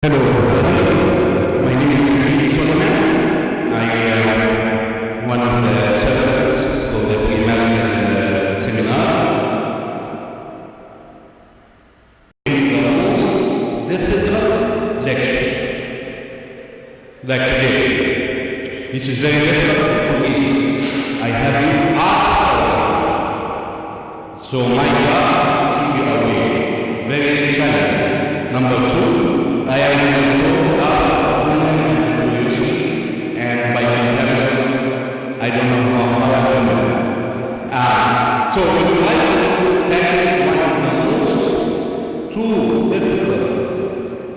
Hello, my name is Nabil. I am one of the servants for the Premarital seminar. The most difficult lecture, like today. This is very difficult for me. I have you up, so my job is to keep you awake. Very challenging. Number two, I am going to talk to you, and by comparison, I don't know how I am. So we would like to tackle one of the most two difficult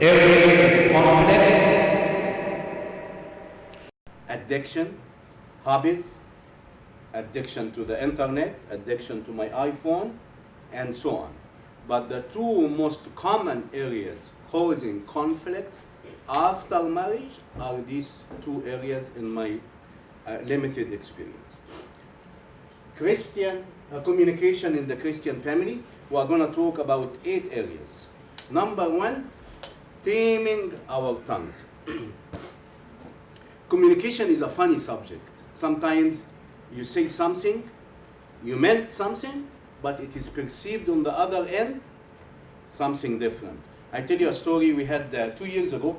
areas of conflict. Addiction, hobbies, addiction to the internet, addiction to my iPhone, and so on. But the two most common areas causing conflict after marriage are these two areas in my limited experience. Christian communication in the Christian family, we are going to talk about 8 areas. Number 1, taming our tongue. Communication is a funny subject. Sometimes you say something, you meant something, but it is perceived on the other end something different. I tell you a story. We had 2 years ago,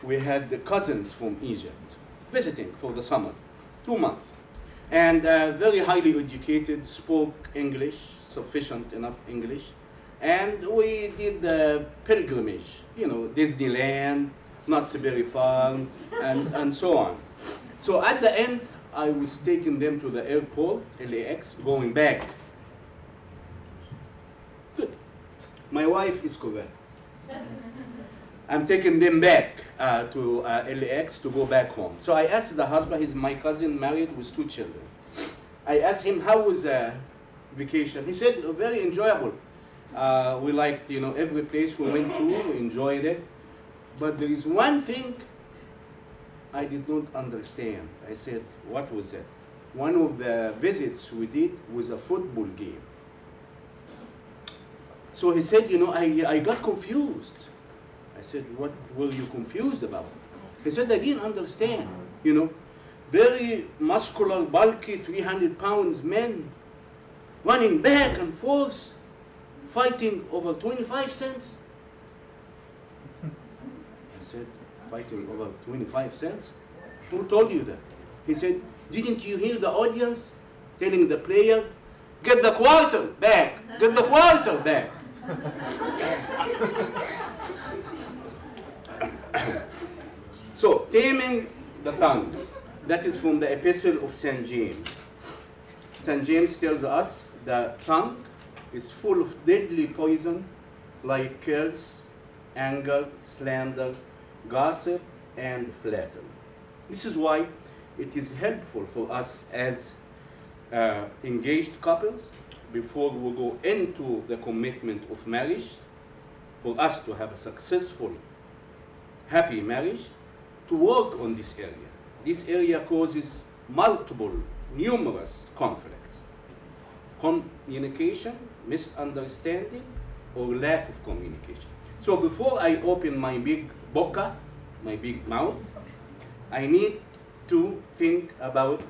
we had the cousins from Egypt visiting for the summer, 2 months, and very highly educated, spoke English, sufficient enough English, and we did the pilgrimage, Disneyland, Knott's-Berry Farm, and so on. So at the end, I was taking them to the airport, LAX, going back. Good. My wife is correct. I'm taking them back to LAX to go back home. So I asked the husband, he's my cousin, married with 2 children. I asked him, how was the vacation? He said, very enjoyable. We liked, every place we went to, we enjoyed it. But there is one thing I did not understand. I said, what was that? One of the visits we did was a football game. So he said, I got confused. I said, what were you confused about? He said, I didn't understand. Very muscular, bulky, 300 pounds men running back and forth, fighting over 25 cents. I said, fighting over 25 cents? Who told you that? He said, didn't you hear the audience telling the player, get the quarter back, get the quarter back? So, taming the tongue. That is from the epistle of St. James. St. James tells us the tongue is full of deadly poison like curse, anger, slander, gossip, and flattery. This is why it is helpful for us as engaged couples, before we go into the commitment of marriage, for us to have a successful, happy marriage, to work on this area. This area causes multiple, numerous conflicts. Communication, misunderstanding, or lack of communication. So before I open my big boca, my big mouth, I need to think about,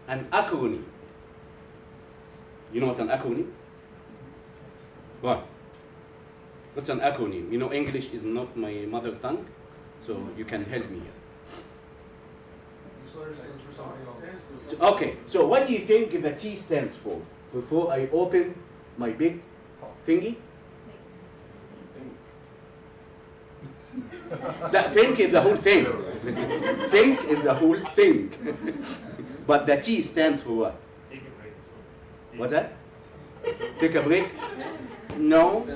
an acronym. You know what an acronym? What? What's an acronym? English is not my mother tongue, so you can help me here. Okay, so what do you think the T stands for? Before I open my big thingy? That think is the whole thing. Think is the whole thing. But the T stands for what? Take a break. What's that? Take a break? No.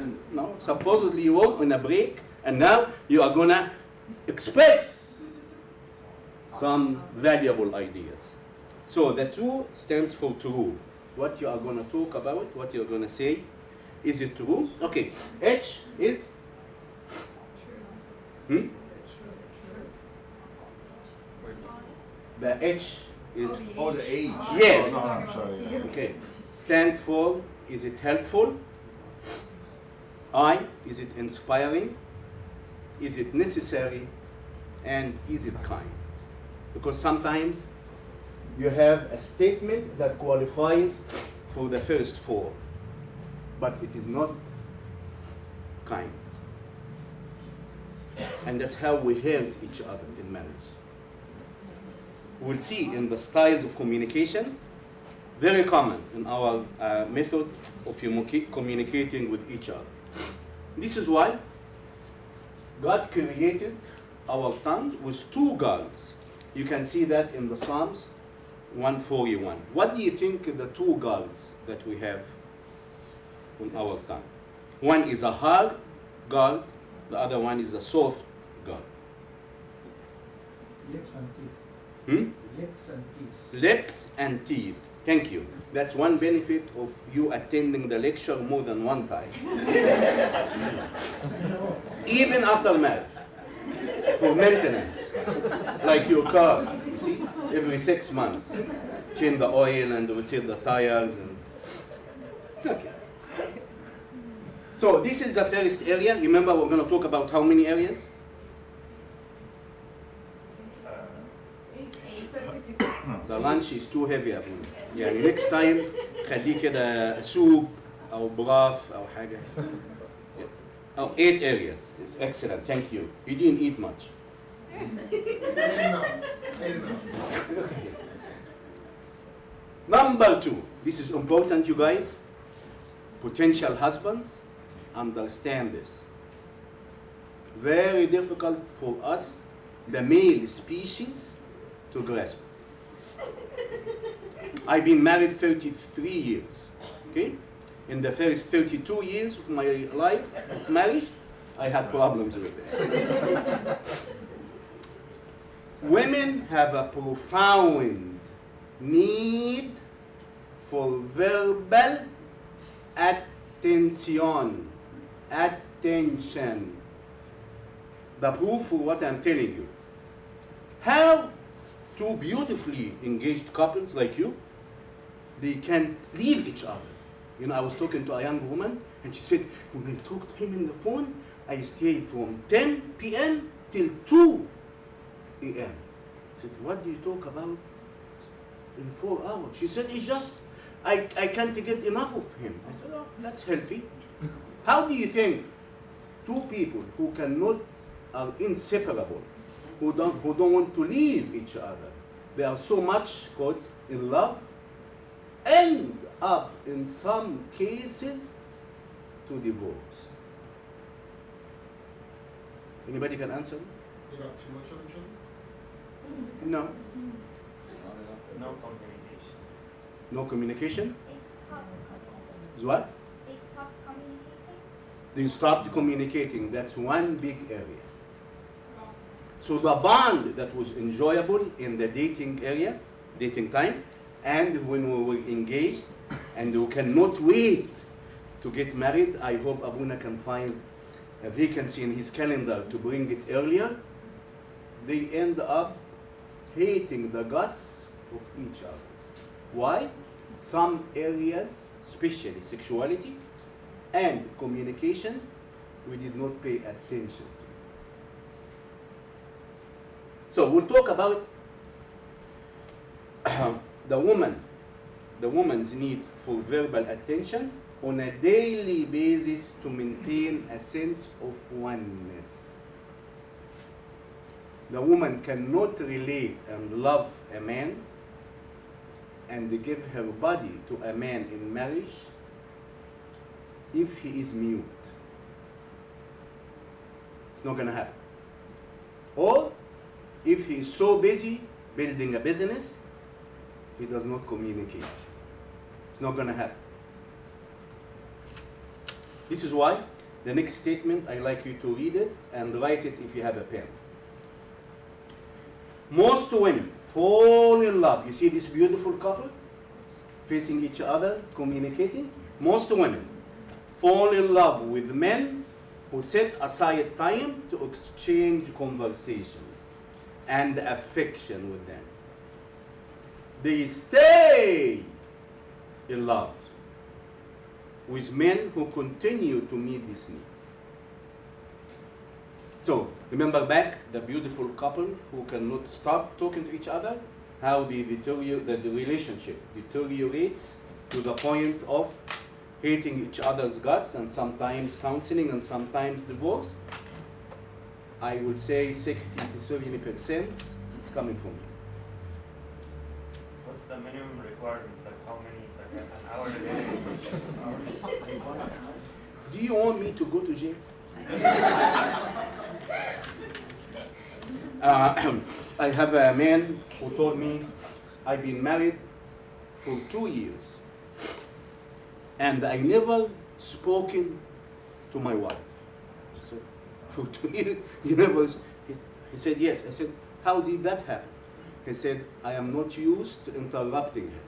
Supposedly you were on a break, and now you are gonna express some valuable ideas. So the two stands for true. What you are gonna talk about, what you're gonna say, is it true? Okay. H is? The H is? Oh, the age. Yes. Oh, no, I'm sorry. Okay. Stands for, is it helpful? Is it inspiring? Is it necessary? And is it kind? Because sometimes you have a statement that qualifies for the first four, but it is not kind. And that's how we hurt each other in marriage. We'll see in the styles of communication, very common in our method of communicating with each other. This is why God created our tongue with two guards. You can see that in the Psalms 141. What do you think the two guards that we have on our tongue? One is a hard guard, the other one is a soft guard. Lips and teeth. Lips and teeth. Lips and teeth. Thank you. That's one benefit of you attending the lecture more than one time. Even after marriage. For maintenance. Like your car, you see? Every 6 months. Change the oil and repair the tires. And okay. So this is the first area. Remember, we're going to talk about how many areas? The lunch is too heavy أبوي. يعني next time خليه كده soup أو broth أو حاجة. Oh, 8 areas. Excellent, thank you. You didn't eat much. Number 2. This is important, you guys. Potential husbands, understand this. Very difficult for us, the male species, to grasp. I've been married 33 years, okay? In the first 32 years of my life of marriage, I had problems with this. Women have a profound need for verbal attention. Attention. The proof for what I'm telling you. How two beautifully engaged couples like you, they can leave each other. You know, I was talking to a young woman, and she said, when I talk to him on the phone, I stay from 10 p.m. till 2 a.m. I said, what do you talk about in 4 hours? She said, it's just, I can't get enough of him. I said, oh, that's healthy. How do you think two people who are inseparable, who don't want to leave each other, they are so much, quotes, in love, end up in some cases to divorce? Anybody can answer? They got too much of each other? No. No communication. No communication? They stopped communicating. Is what? They stopped communicating. They stopped communicating. That's one big area. So the bond that was enjoyable in the dating area, dating time, and when we were engaged, and we cannot wait to get married, I hope Abuna can find a vacancy in his calendar to bring it earlier. They end up hating the guts of each other. Why? Some areas, especially sexuality and communication, we did not pay attention to. So we'll talk about the woman's need for verbal attention on a daily basis to maintain a sense of oneness. The woman cannot relate and love a man and give her body to a man in marriage if he is mute. It's not going to happen. Or if he is so busy building a business, he does not communicate. It's not going to happen. This is why the next statement, I'd like you to read it and write it if you have a pen. Most women fall in love. You see this beautiful couple facing each other, communicating? Most women fall in love with men who set aside time to exchange conversation and affection with them. They stay in love with men who continue to meet these needs. So remember back the beautiful couple who cannot stop talking to each other, how the relationship deteriorates to the point of hating each other's guts and sometimes counseling and sometimes divorce. I would say 60 to 70% is coming from you. What's the minimum requirement? Like how many? Like an hour a day? Do you want me to go to jail? I have a man who told me I've been married for 2 years and I never spoken to my wife. So, for 2 years, he said yes. I said, how did that happen? He said, I am not used to interrupting her.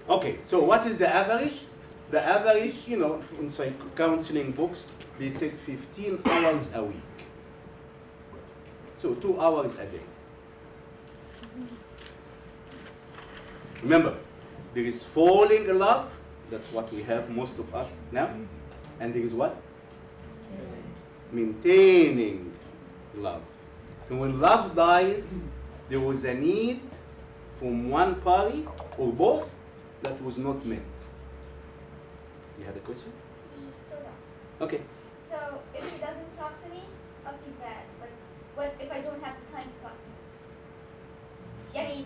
Okay, so what is the average? The average, in counseling books, they said 15 hours a week. So 2 hours a day. Remember, there is falling in love. That's what we have, most of us now. And there is what? Maintaining love. And when love dies, there was a need from one party or both that was not met. You had a question? Sort of. Okay. So if he doesn't talk to me, I'll feel bad. But what if I don't have the time to talk to him? I mean,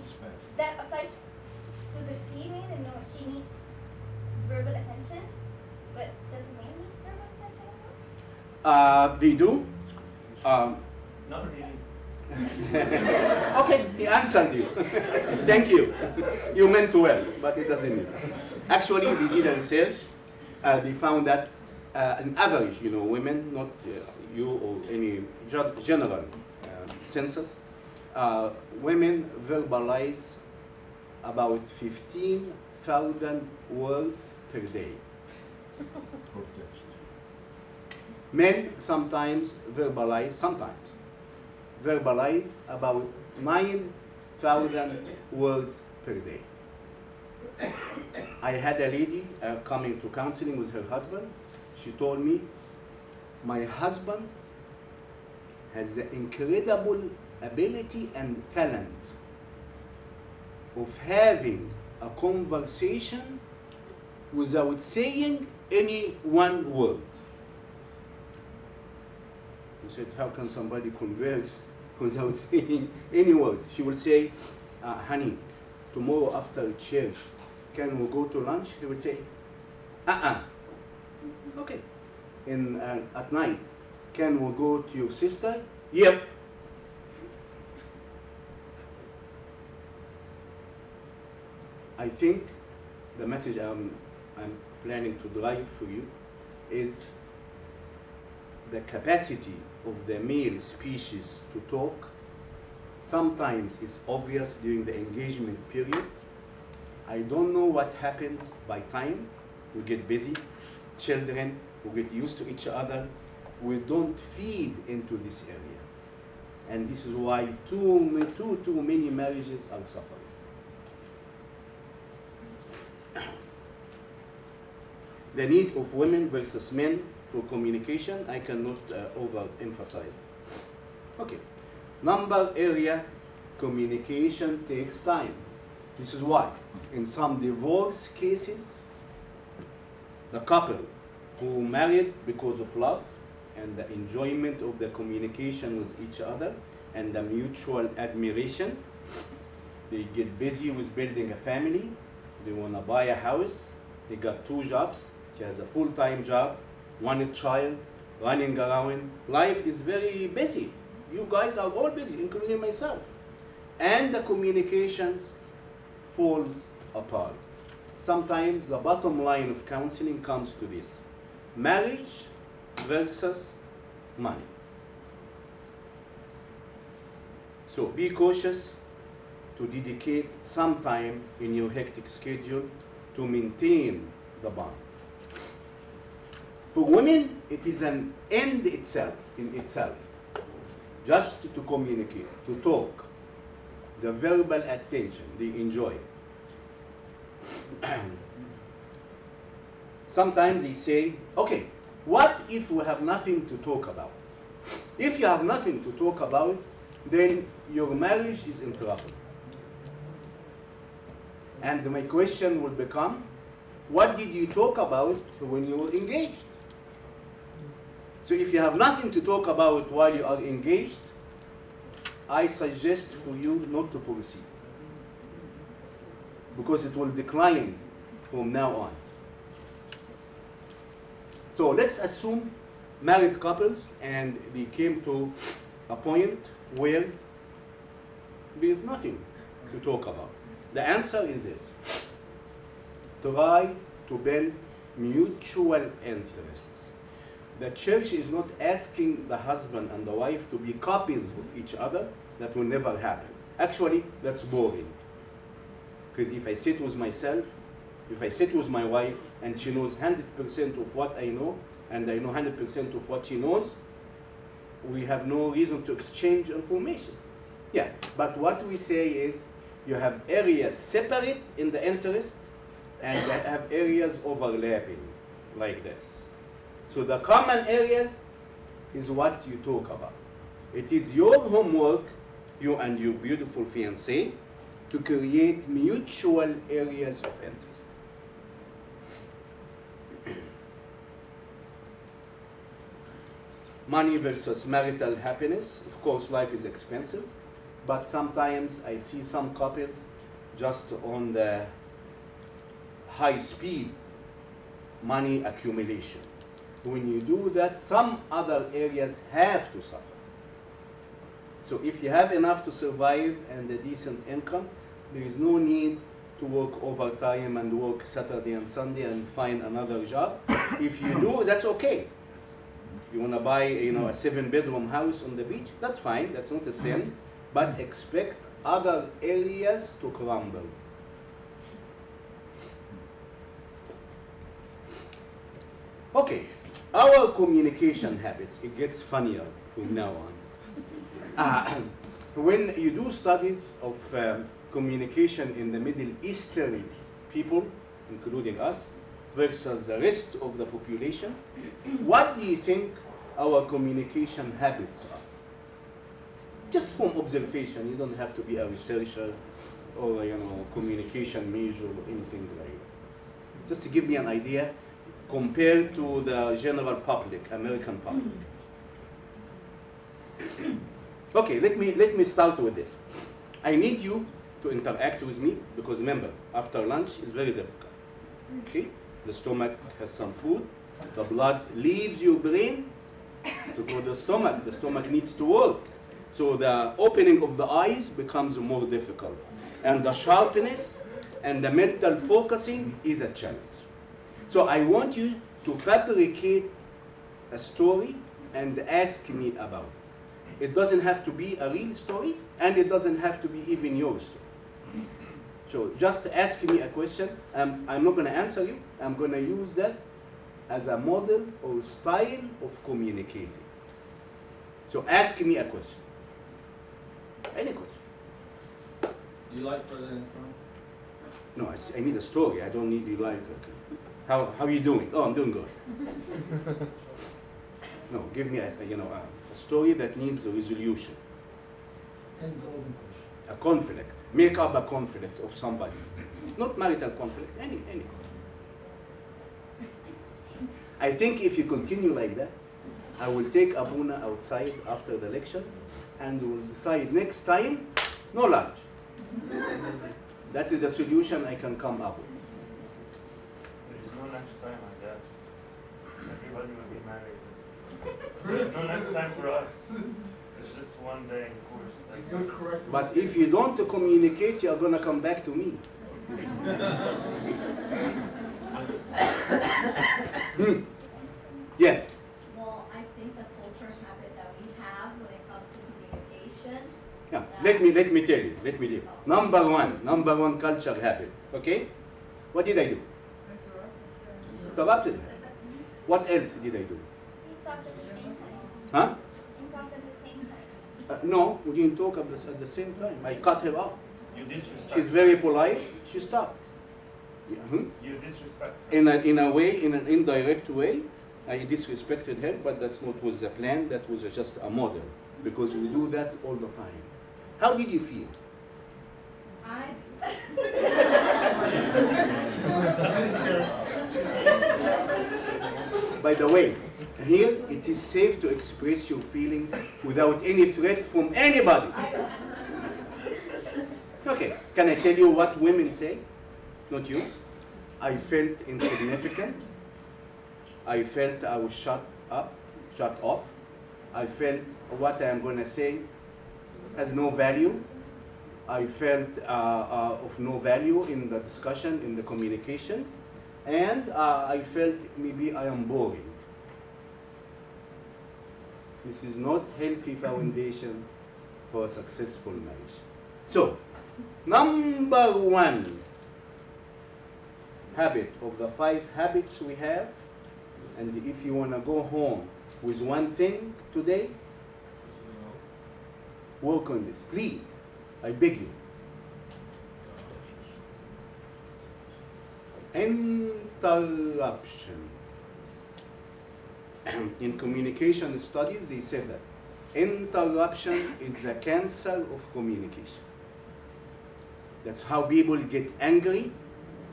that applies to the female, and she needs verbal attention, but does men need verbal attention as well? They do. Not really. Okay, he answered you. Thank you. You meant well, but it doesn't mean. Actually, they did a research. They found that an average, women, not you or any general census, women verbalize about 15,000 words per day. Men sometimes verbalize about 9,000 words per day. I had a lady coming to counseling with her husband. She told me, my husband has the incredible ability and talent of having a conversation without saying any one word. He said, how can somebody converse without saying any words? She will say, honey, tomorrow after church, can we go to lunch? He would say, okay. At night, can we go to your sister? Yep. I think the message I'm planning to drive for you is the capacity of the male species to talk. Sometimes it's obvious during the engagement period. I don't know what happens by time. We get busy, children, we get used to each other. We don't feed into this area. And this is why too many marriages are suffering. The need of women versus men for communication, I cannot overemphasize. Okay, number area, communication takes time. This is why in some divorce cases, the couple who married because of love and the enjoyment of the communication with each other and the mutual admiration, they get busy with building a family, they want to buy a house, they got 2 jobs, she has a full-time job, 1 child, running around. Life is very busy. You guys are all busy, including myself. And the communications falls apart. Sometimes the bottom line of counseling comes to this: marriage versus money. So be cautious to dedicate some time in your hectic schedule to maintain the bond. For women, it is an end in itself, just to communicate, to talk, the verbal attention they enjoy. Sometimes they say, okay, what if we have nothing to talk about? If you have nothing to talk about, then your marriage is in trouble. And my question will become, what did you talk about when you were engaged? So if you have nothing to talk about while you are engaged, I suggest for you not to proceed, because it will decline from now on. So let's assume married couples and they came to a point where there is nothing to talk about. The answer is this: try to build mutual interests. The church is not asking the husband and the wife to be copies of each other. That will never happen. Actually, that's boring. Because if I sit with myself, if I sit with my wife and she knows 100% of what I know, and I know 100% of what she knows, we have no reason to exchange information. Yeah, but what we say is you have areas separate in the interest and you have areas overlapping like this. So the common areas is what you talk about. It is your homework, you and your beautiful fiancé, to create mutual areas of interest. Money versus marital happiness. Of course, life is expensive, but sometimes I see some couples just on the high speed money accumulation. When you do that, some other areas have to suffer. So if you have enough to survive and a decent income, there is no need to work overtime and work Saturday and Sunday and find another job. If you do, that's okay. You want to buy, a 7-bedroom house on the beach? That's fine. That's not a sin. But expect other areas to crumble. Okay, our communication habits. It gets funnier from now on. When you do studies of communication in the Middle Eastern people, including us, versus the rest of the population, what do you think our communication habits are? Just from observation. You don't have to be a researcher or communication major or anything like that. Just to give me an idea compared to the general public, American public. Okay, let me start with this. I need you to interact with me because remember, after lunch is very difficult. Okay? The stomach has some food. The blood leaves your brain to go to the stomach. The stomach needs to work. So the opening of the eyes becomes more difficult. And the sharpness and the mental focusing is a challenge. So I want you to fabricate a story and ask me about it. It doesn't have to be a real story, and it doesn't have to be even your story. So just ask me a question. I'm not going to answer you. I'm going to use that as a model or style of communicating. So ask me a question. Any question? Do you like President Trump? No, I need a story. I don't need you like, okay. How are you doing? Oh, I'm doing good. No, give me a story that needs a resolution. A conflict. Make up a conflict of somebody. Not marital conflict, any conflict. I think if you continue like that, I will take Abuna outside after the lecture and we'll decide next time, no lunch. That is the solution I can come up with. There is no next time, I guess. Everybody will be married. There's no next time for us. It's just one day in course. He's going to correct But if you don't communicate, you're going to come back to me. Yes? Well, I think the culture habit that we have when it comes to communication. Yeah. Let me tell you. Number one culture habit. Okay? What did I do? Interrupted. What else did I do? We talked at the same time. Huh? We talked at the same time. No, we didn't talk at the same time. I cut her off. You disrespect. She's very polite. She stopped. Yeah, You disrespect her. in a way, in an indirect way, I disrespected her, but that not was the plan. That was just a model, because we do that all the time. How did you feel? I, By the way, here it is safe to express your feelings without any threat from anybody. Okay, can I tell you what women say? Not you. I felt insignificant. I felt I was shut off. I felt what I am going to say has no value. I felt of no value in the discussion, in the communication, and I felt maybe I am boring. This is not healthy foundation for a successful marriage. So, number one habit of the 5 habits we have, and if you want to go home with one thing today, work on this, please. I beg you. Interruption. In communication studies, they said that interruption is the cancer of communication. That's how people get angry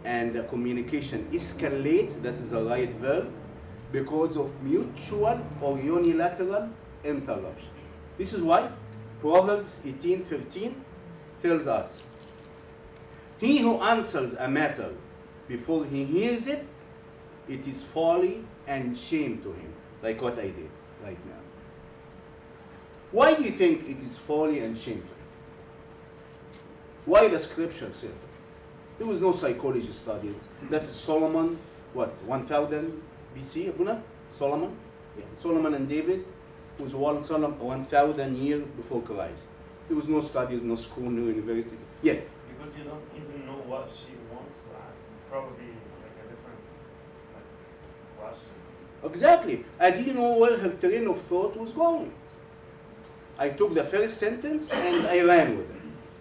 and the communication escalates, that is the right verb, because of mutual or unilateral interruption. This is why Proverbs 18:13 tells us, he who answers a matter before he hears it, it is folly and shame to him, like what I did right now. Why do you think it is folly and shame to him? Why the scripture said? There was no psychology studies. That is Solomon, what, 1000 BC, Abuna? Solomon? Yeah. Solomon and David was 1,000 years before Christ. There was no studies, no school, no university. Yeah. Because you don't even know what she wants to ask. Probably like a different question. Exactly. I didn't know where her train of thought was going. I took the first sentence and I ran with it.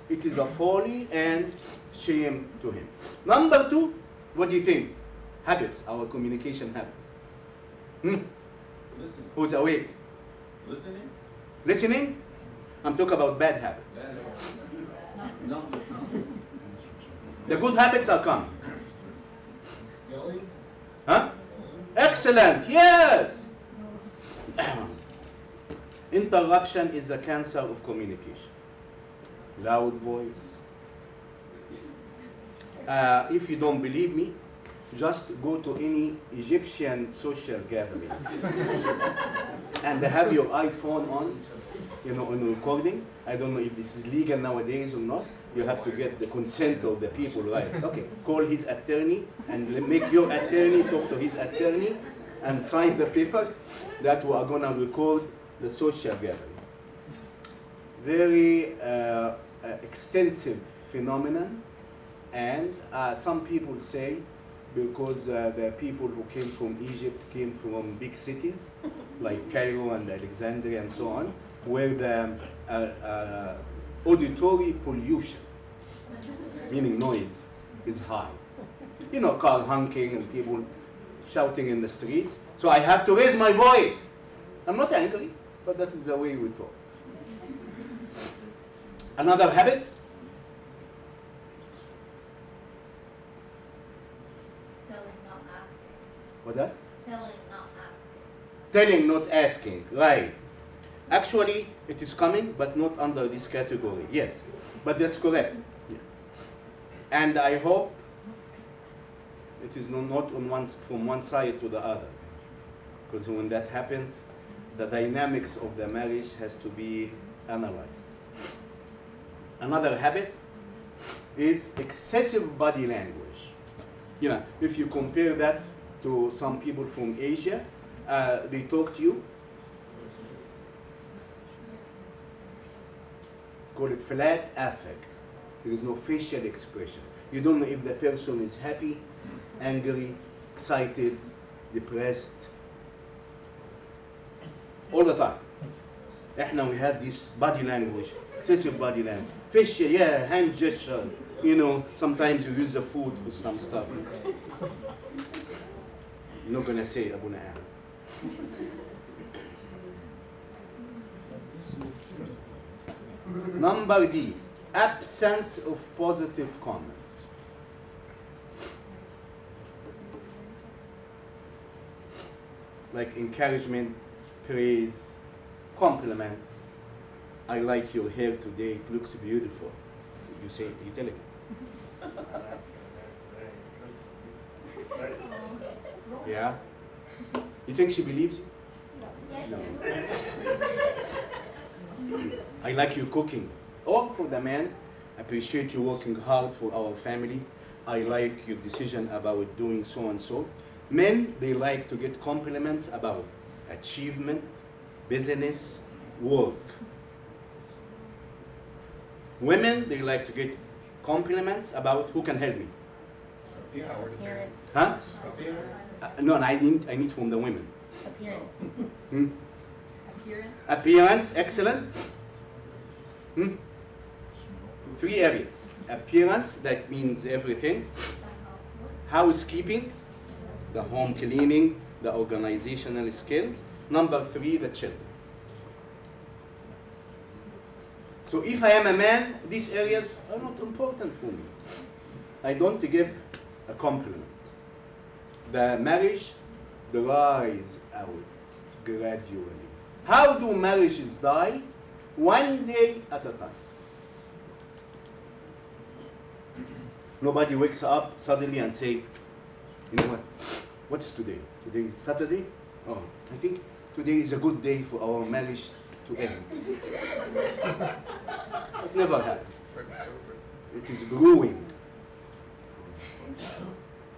It is a folly and shame to him. Number 2, what do you think? Habits, our communication habits. Listen. Who's awake? Listening? Listening? I'm talking about bad habits. Not listening. The good habits are coming. Yelling? Huh? Excellent, yes! Interruption is the cancer of communication. Loud voice. If you don't believe me, just go to any Egyptian social gathering and have your iPhone on, on recording. I don't know if this is legal nowadays or not. You have to get the consent of the people, right? Okay, call his attorney and make your attorney talk to his attorney and sign the papers that we are going to record the social gathering. Very extensive phenomenon, and some people say because the people who came from Egypt came from big cities like Cairo and Alexandria and so on, where the auditory pollution, meaning noise, is high. Car honking and people shouting in the streets. So I have to raise my voice. I'm not angry, but that is the way we talk. Another habit? telling, not asking. What's that? Telling, not asking. Telling, not asking. Right. Actually, it is coming, but not under this category. Yes, but that's correct. Yeah. And I hope it is not from one side to the other, because when that happens, the dynamics of the marriage has to be analyzed. Another habit is excessive body language. If you compare that to some people from Asia, they talk to you, call it flat affect. There is no facial expression. You don't know if the person is happy, angry, excited, depressed, all the time. We have this body language, excessive body language, facial, hand gesture, You know, sometimes you use the food for some stuff. You're not gonna say Abu Na'am. Number D, absence of positive comments. Like encouragement, praise, compliments. I like your hair today, it looks beautiful. You say, you tell it. Yeah? You think she believes you? Yes. No. I like your cooking. Or for the man, I appreciate you working hard for our family. I like your decision about doing so and so. Men, they like to get compliments about achievement, business, work. Women, they like to get compliments about who can help me. Appearance. Huh? Appearance. No, I need from the women. Appearance. Hmm? Appearance. Appearance, excellent. Hmm? 3 areas. Appearance, that means everything. Housekeeping, the home cleaning, the organizational skills. Number 3, the children. So if I am a man, these areas are not important for me. I don't give a compliment. The marriage dries out gradually. How do marriages die? One day at a time. Nobody wakes up suddenly and say, you know what, what's today? Today is Saturday? Oh, I think today is a good day for our marriage to end. It never happened. It is brewing.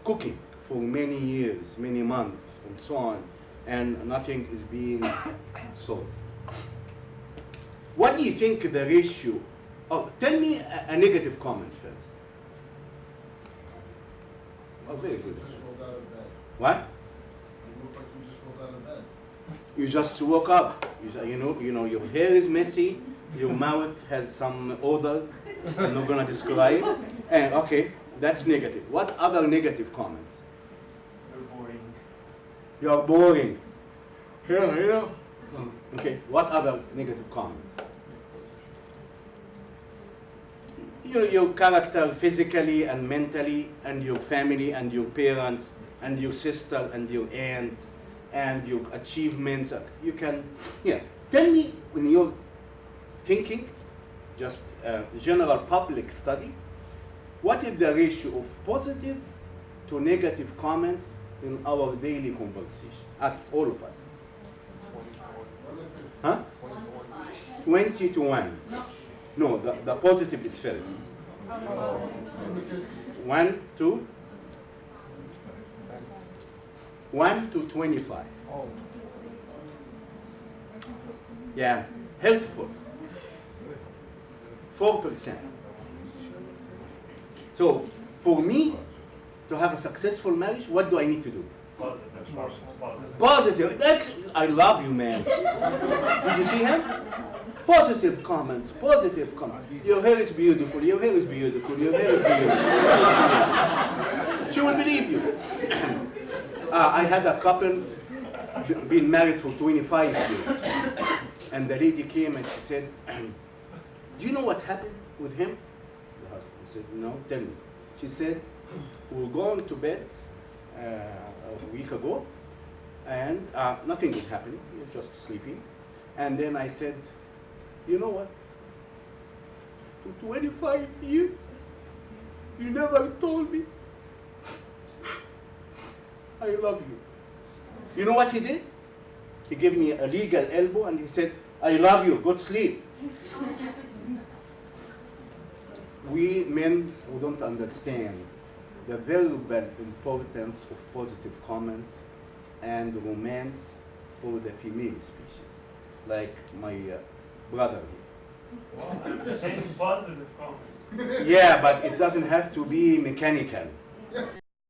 Cooking for many years, many months, and so on, and nothing is being solved. What do you think the ratio? Oh, tell me a negative comment first. Oh, very good. Just rolled out of bed. What? You look like you just rolled out of bed. You just woke up. You know, your hair is messy. Your mouth has some odor. I'm not gonna describe. And okay, that's negative. What other negative comments? You're boring. You're boring. Yeah. Okay. What other negative comments? Your character physically and mentally, and your family and your parents and your sister and your aunt and your achievements. You can, yeah. Tell me when you're thinking, just general public study, what is the ratio of positive to negative comments in our daily conversation, as all of us? Huh? 20 to 1. No, the positive is first. 1 to 25. Yeah, helpful. 4%. So, for me to have a successful marriage, what do I need to do? Positive. I love you, man. Did you see him? Positive comments. Positive comments. Your hair is beautiful. Your hair is beautiful. Your hair is beautiful. She will believe you. I had a couple been married for 25 years, and the lady came and she said, "Do you know what happened with him?" The husband said, "No, tell me." She said, "We were going to bed a week ago, and nothing was happening. He was just sleeping. And then I said, you know what? For 25 years, you never told me I love you." You know what he did? He gave me a legal elbow and he said, "I love you, go to sleep." We men who don't understand the verbal importance of positive comments and romance for the female species, like my brother. Well, I'm just saying positive comments. Yeah, but it doesn't have to be mechanical.